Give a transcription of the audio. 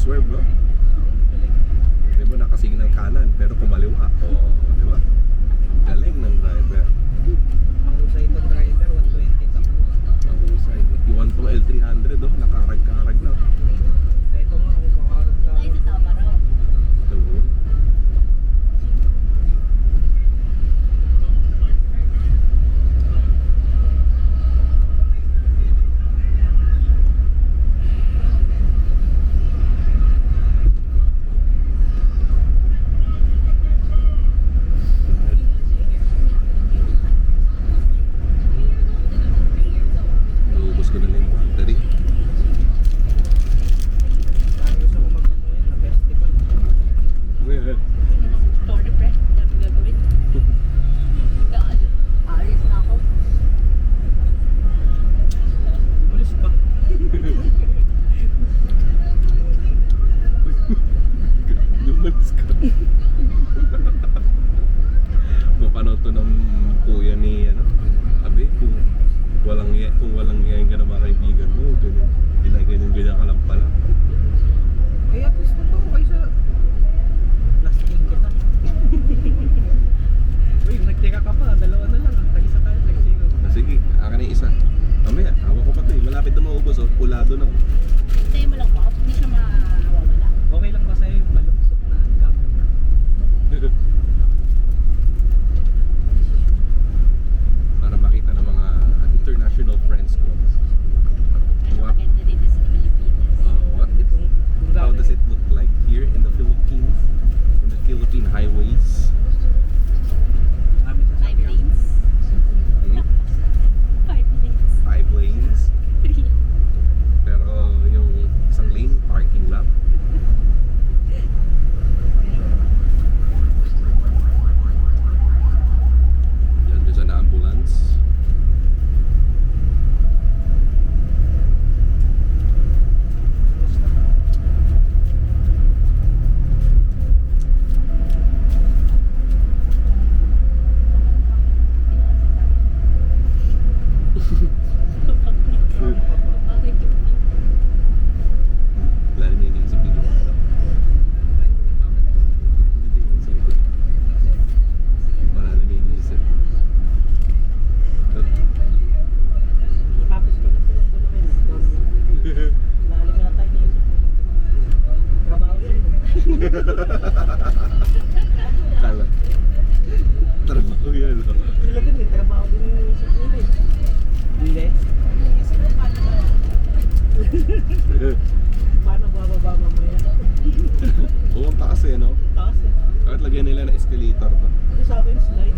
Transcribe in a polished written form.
swerve, no? Hindi mo nakasignal kanan, pero kumaliwa. Oo, di ba? Galing ng driver. Mahusay itong driver, 120 takbo. Mahusay. Iwan tong L300, oh. Nakarag-karag na. Ito nga, kung makarag ka. Ay, sa tama raw. So, naubos ko na lang yung battery. Parang gusto ko mag-ano yan, na festival. Story prep. Dami gagawin. Alis na ako. Umalis pa. Lumalis ka. Mapanood to ng kuya ni ano, sabi kung walang yayin ka ng mga kaibigan mo, ganyan ka lang pala. Eh, at least totoo kaysa lasting kita. Uy, nagteka ka pa, dalawa na lang. Tag-isa tayo, nagsigaw. Sige, akin na yung isa. Mamaya, hawak ko pa to eh. Malapit na maubos, oh. Pulado na. Tayo mo lang po. Hindi siya mawawala. Okay lang ba sa'yo yung malupsot na camera? Para makita ng mga international friends ko. Ano What? maganda dito sa Pilipinas. How does it look like here in the Philippines? In the Philippine highways? Amin sa 5 lanes. Hmm? 5 lanes. 5 lanes. Pero yung isang lane, parking lot. Yan doon sa na-ambulance. Bakit yung Lalo na yung sa pilo. Malalim yung isip. Tapos ko na silang bulawin. Lalim na tayo niya. Trabaho yan. Kala. Trabaho yan, no? Sila din eh, trabaho din yung isip nila eh. Hindi. Paano bababa mamaya? Oo, ang taas eh, no? Taas eh. Kahit lagyan nila na escalator to. Ito sa akin slide.